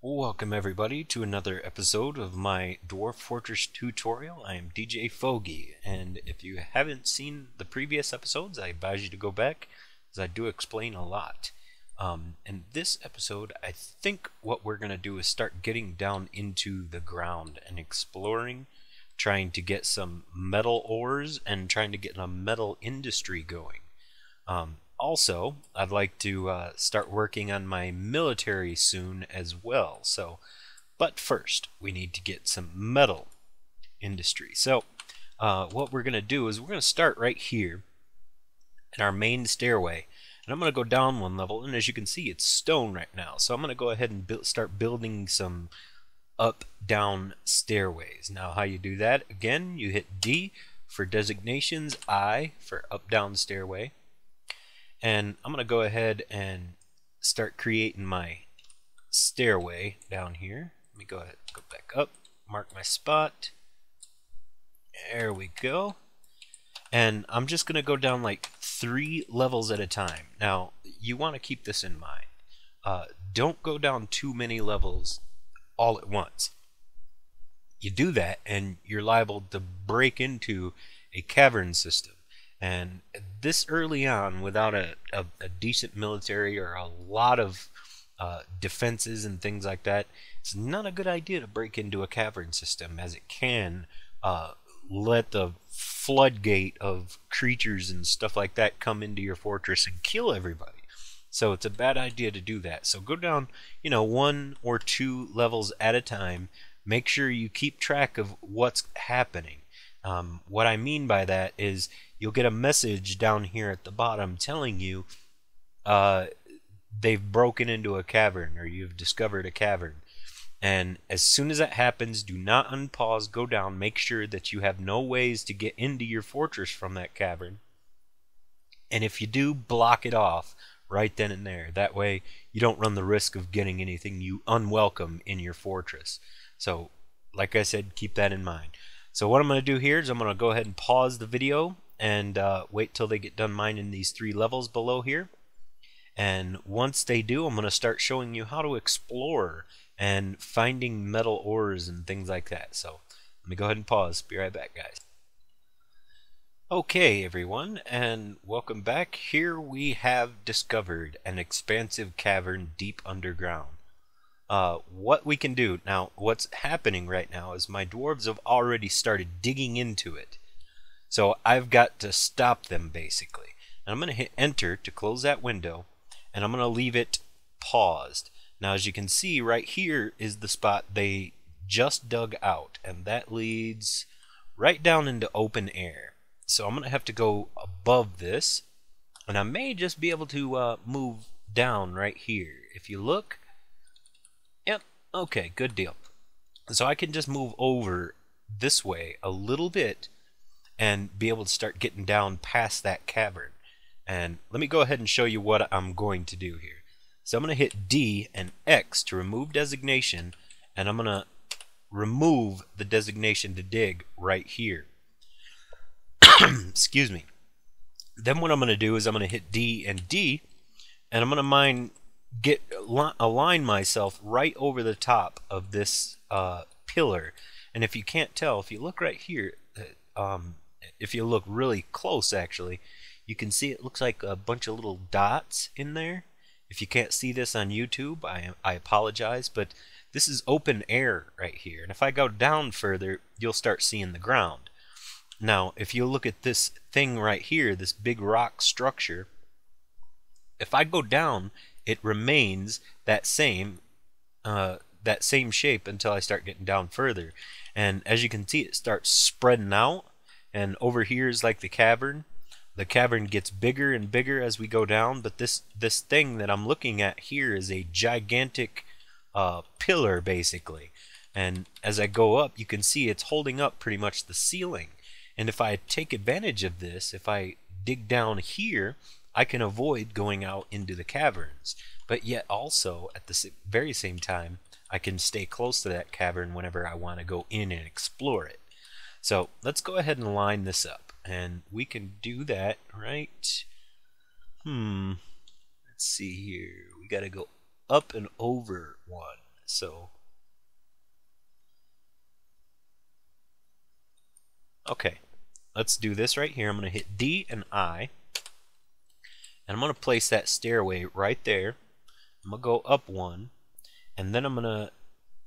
Welcome everybody to another episode of my Dwarf Fortress tutorial. I am DJ Fogey, and if you haven't seen the previous episodes, I advise you to go back, as I do explain a lot. In this episode, I think what we're going to do is start getting down into the ground and exploring, trying to get some metal ores and trying to get a metal industry going. Also, I'd like to start working on my military soon as well. But first, we need to get some metal industry. So, what we're going to do is we're going to start right here in our main stairway. And I'm going to go down one level, and as you can see, it's stone right now. So I'm going to go ahead and start building some up-down stairways. Now, how you do that? Again, you hit D for designations, I for up-down stairway. And I'm going to go ahead and start creating my stairway down here. Let me go ahead and go back up, mark my spot. There we go. And I'm just going to go down like 3 levels at a time. Now, you want to keep this in mind. Don't go down too many levels all at once. You do that and you're liable to break into a cavern system. And this early on, without a decent military or a lot of defenses and things like that, it's not a good idea to break into a cavern system, as it can let the floodgate of creatures and stuff like that come into your fortress and kill everybody. So it's a bad idea to do that. So go down, 1 or 2 levels at a time. Make sure you keep track of what's happening. What I mean by that is you'll get a message down here at the bottom telling you they've broken into a cavern, or you've discovered a cavern. And as soon as that happens, do not unpause, go down, make sure that you have no ways to get into your fortress from that cavern. And if you do, block it off right then and there. That way you don't run the risk of getting anything you unwelcome in your fortress. So, like I said, keep that in mind. So what I'm going to do here is I'm going to go ahead and pause the video and wait till they get done mining these 3 levels below here. And once they do, I'm going to start showing you how to explore and finding metal ores and things like that. So let me go ahead and pause. Be right back, guys. Okay, everyone, and welcome back. Here we have discovered an expansive cavern deep underground. What we can do now, what's happening right now is my dwarves have already started digging into it. So I've got to stop them, basically. And I'm going to hit enter to close that window, and I'm going to leave it paused. Now, as you can see, right here is the spot they just dug out, and that leads right down into open air. So I'm going to have to go above this, and I may just be able to move down right here. If you look, yep, okay, good deal. So I can just move over this way a little bit and be able to start getting down past that cavern. And let me go ahead and show you what I'm going to do here. So I'm going to hit D and X to remove designation, and I'm going to remove the designation to dig right here. Excuse me. Then what I'm going to do is I'm going to hit D and D, and I'm going to align myself right over the top of this pillar. And if you can't tell, if you look right here, if you look really close actually, you can see it looks like a bunch of little dots in there. If you can't see this on YouTube, I apologize, but this is open air right here. And if I go down further, you'll start seeing the ground. Now, if you look at this thing right here, this big rock structure, if I go down, it remains that same shape until I start getting down further. And as you can see, it starts spreading out, and over here is like the cavern. The cavern gets bigger and bigger as we go down, but this thing that I'm looking at here is a gigantic pillar, basically. And as I go up, you can see it's holding up pretty much the ceiling. And if I take advantage of this, if I dig down here, I can avoid going out into the caverns. But yet also, at the very same time, I can stay close to that cavern whenever I want to go in and explore it. So let's go ahead and line this up. And we can do that right. Let's see here. We got to go up and over one. So, okay, let's do this right here. I'm going to hit D and I, and I'm going to place that stairway right there. I'm going to go up one, and then I'm going to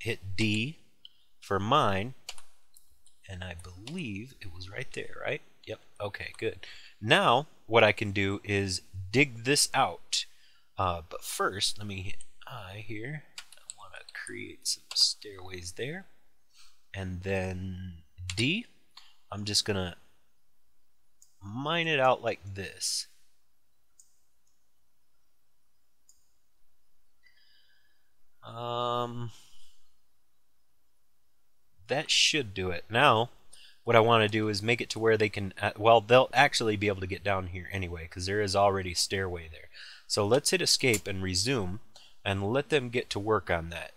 hit D for mine, and I believe it was right there, right? Yep, okay, good. Now, what I can do is dig this out. But first, let me hit I here. I want to create some stairways there. And then D, I'm just going to mine it out like this. That should do it. Now, what I want to do is make it to where they can, well, they'll actually be able to get down here anyway, because there is already a stairway there. So let's hit escape and resume, and let them get to work on that.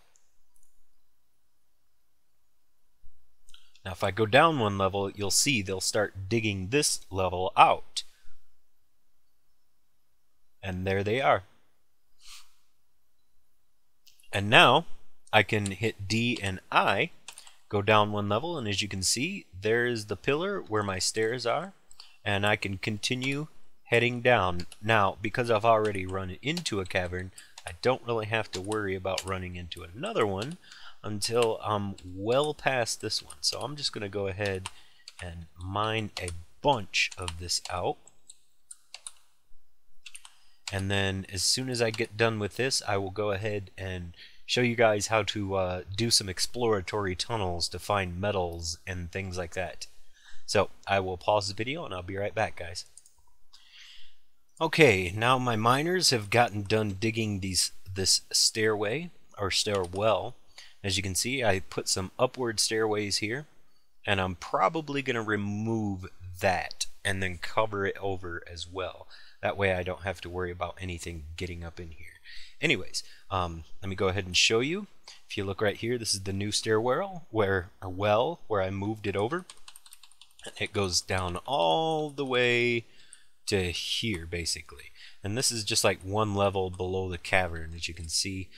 Now, if I go down one level, you'll see they'll start digging this level out. And there they are. And now, I can hit D and I, go down one level, and as you can see, there's the pillar where my stairs are, and I can continue heading down. Now, because I've already run into a cavern, I don't really have to worry about running into another one until I'm well past this one. So I'm just going to go ahead and mine a bunch of this out. And then as soon as I get done with this, I will go ahead and show you guys how to do some exploratory tunnels to find metals and things like that. So I will pause the video and I'll be right back, guys. Okay, now my miners have gotten done digging this stairway or stairwell. As you can see, I put some upward stairways here, and I'm probably going to remove that and then cover it over as well. That way I don't have to worry about anything getting up in here. Anyways, let me go ahead and show you. If you look right here, this is the new stairwell where I moved it over. It goes down all the way to here, basically. And this is just like one level below the cavern, as you can see.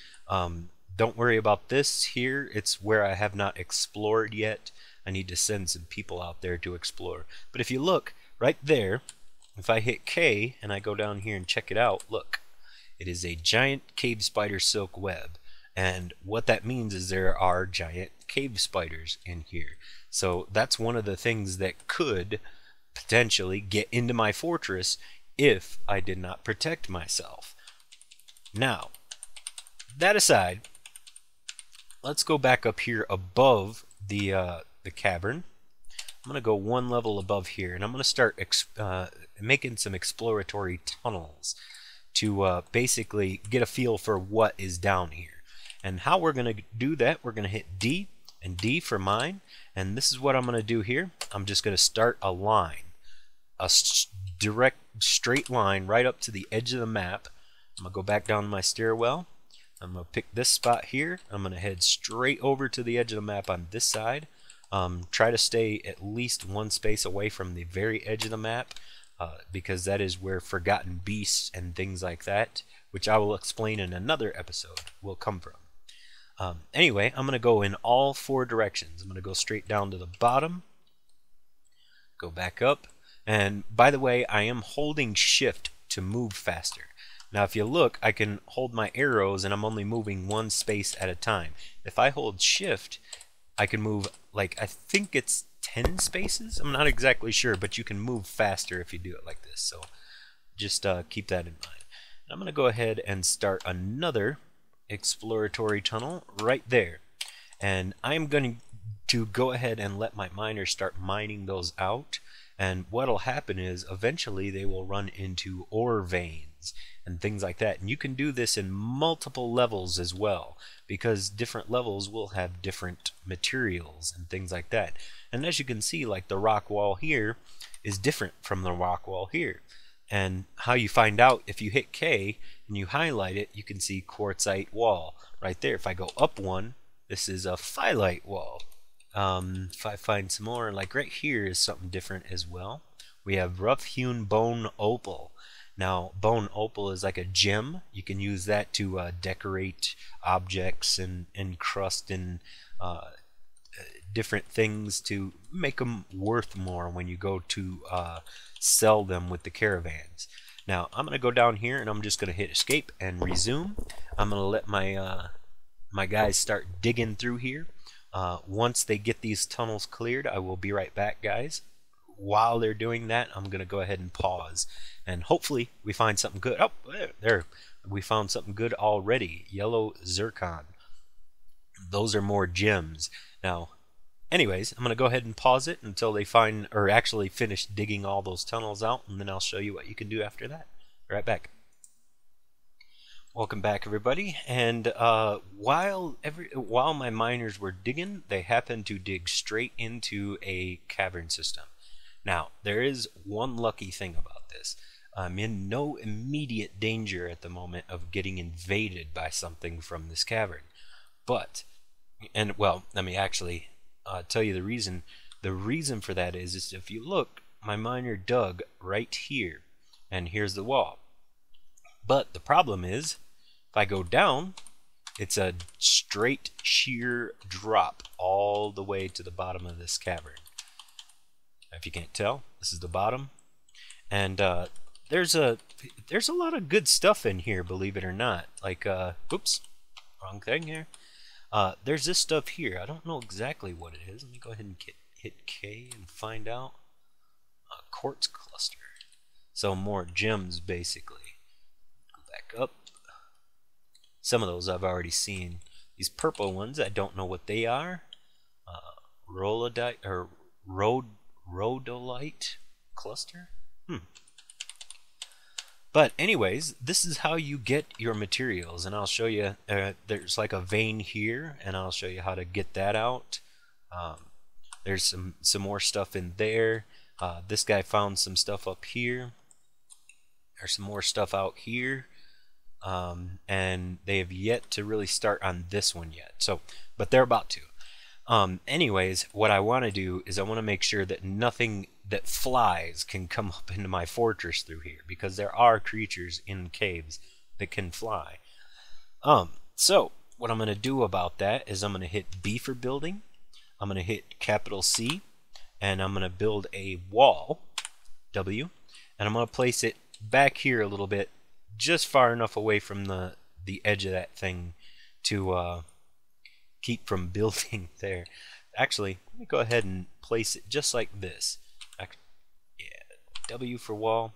Don't worry about this here. It's where I have not explored yet. I need to send some people out there to explore. But if you look right there, if I hit K and I go down here and check it out, look. It is a giant cave spider silk web. And what that means is there are giant cave spiders in here. So that's one of the things that could potentially get into my fortress if I did not protect myself. Now, that aside, let's go back up here above the cavern. I'm going to go one level above here, and I'm going to start making some exploratory tunnels to basically get a feel for what is down here. And how we're going to do that, we're going to hit D and D for mine, and this is what I'm going to do here. I'm just going to start a line, a direct straight line right up to the edge of the map. I'm going to go back down my stairwell. I'm going to pick this spot here. I'm going to head straight over to the edge of the map on this side. Try to stay at least one space away from the very edge of the map, because that is where forgotten beasts and things like that, which I will explain in another episode, will come from. Anyway, I'm going to go in all four directions. I'm going to go straight down to the bottom, go back up, and by the way, I am holding shift to move faster. Now if you look, I can hold my arrows and I'm only moving one space at a time. If I hold shift, I can move, like, I think it's 10 spaces? I'm not exactly sure, but you can move faster if you do it like this. So just keep that in mind. I'm going to go ahead and start another exploratory tunnel right there. And I'm going to go ahead and let my miners start mining those out. And what'll happen is eventually they will run into ore veins and things like that. And you can do this in multiple levels as well, because different levels will have different materials and things like that. And as you can see, like the rock wall here is different from the rock wall here. And how you find out, if you hit K and you highlight it, you can see quartzite wall right there. If I go up one, this is a phyllite wall. If I find some more, like right here is something different as well. We have rough hewn bone opal. Now, bone opal is like a gem. You can use that to decorate objects and encrust in different things to make them worth more when you go to sell them with the caravans. Now, I'm going to go down here and I'm just going to hit escape and resume. I'm going to let my guys start digging through here. Once they get these tunnels cleared, I will be right back, guys. While they're doing that, I'm going to go ahead and pause. And hopefully we find something good. Oh, there. We found something good already. Yellow zircon. Those are more gems. Now, anyways, I'm going to go ahead and pause it until they find, or actually finish digging all those tunnels out, and then I'll show you what you can do after that. Right back. Welcome back, everybody. And while my miners were digging, they happened to dig straight into a cavern system. Now, there is one lucky thing about this. I'm in no immediate danger at the moment of getting invaded by something from this cavern. But, and well, let me actually tell you the reason. The reason for that is if you look, my miner dug right here, and here's the wall. But the problem is, if I go down, it's a straight sheer drop all the way to the bottom of this cavern. If you can't tell, this is the bottom, and there's a lot of good stuff in here, believe it or not. Like, oops, wrong thing here. There's this stuff here. I don't know exactly what it is. Let me go ahead and hit K and find out. A quartz cluster. So more gems, basically. Go back up. Some of those I've already seen. These purple ones, I don't know what they are. Rhodolite or rhodolite cluster? But anyways, this is how you get your materials, and I'll show you. There's like a vein here, and I'll show you how to get that out. There's some more stuff in there. This guy found some stuff up here. There's some more stuff out here. And they have yet to really start on this one yet. So, but they're about to. Anyways, what I want to do is I want to make sure that nothing that flies can come up into my fortress through here, because there are creatures in caves that can fly. So what I'm going to do about that is I'm going to hit B for building. I'm going to hit capital C, and I'm going to build a wall, W, and I'm going to place it back here a little bit, just far enough away from the edge of that thing to keep from building there. Actually, let me go ahead and place it just like this. Yeah, W for wall.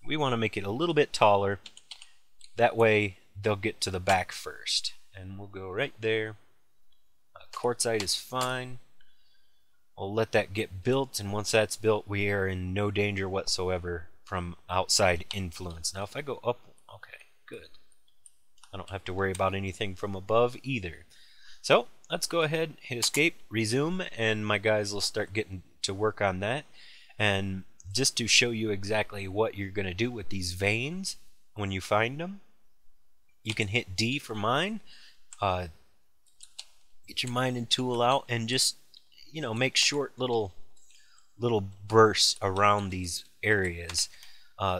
We want to make it a little bit taller. That way they'll get to the back first. And we'll go right there. Quartzite is fine. We'll let that get built, and once that's built, we are in no danger whatsoever from outside influence. Now if I go up, okay, good. I don't have to worry about anything from above either. So let's go ahead, hit escape, resume, and my guys will start getting to work on that. And just to show you exactly what you're going to do with these veins when you find them, you can hit D for mine, get your mining tool out, and just, you know, make short little bursts around these areas.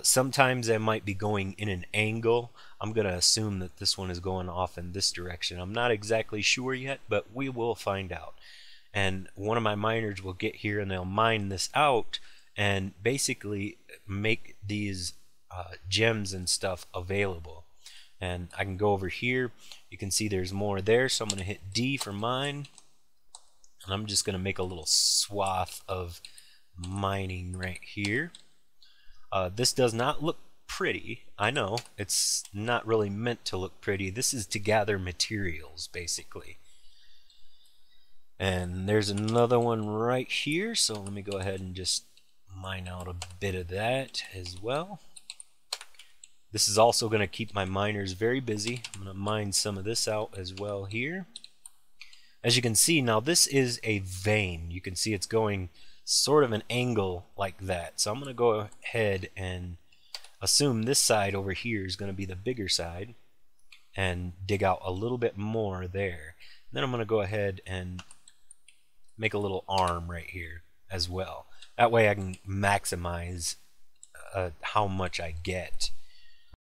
Sometimes I might be going in an angle. I'm going to assume that this one is going off in this direction. I'm not exactly sure yet, but we will find out. And one of my miners will get here and they'll mine this out and basically make these gems and stuff available. And I can go over here. You can see there's more there, so I'm going to hit D for mine. And I'm just going to make a little swath of mining right here. This does not look pretty. I know it's not really meant to look pretty. This is to gather materials, basically. And there's another one right here, so let me go ahead and just mine out a bit of that as well. This is also going to keep my miners very busy. I'm going to mine some of this out as well here. As you can see, now this is a vein. You can see it's going sort of an angle like that. So I'm going to go ahead and assume this side over here is going to be the bigger side and dig out a little bit more there. Then I'm going to go ahead and make a little arm right here as well. That way I can maximize how much I get.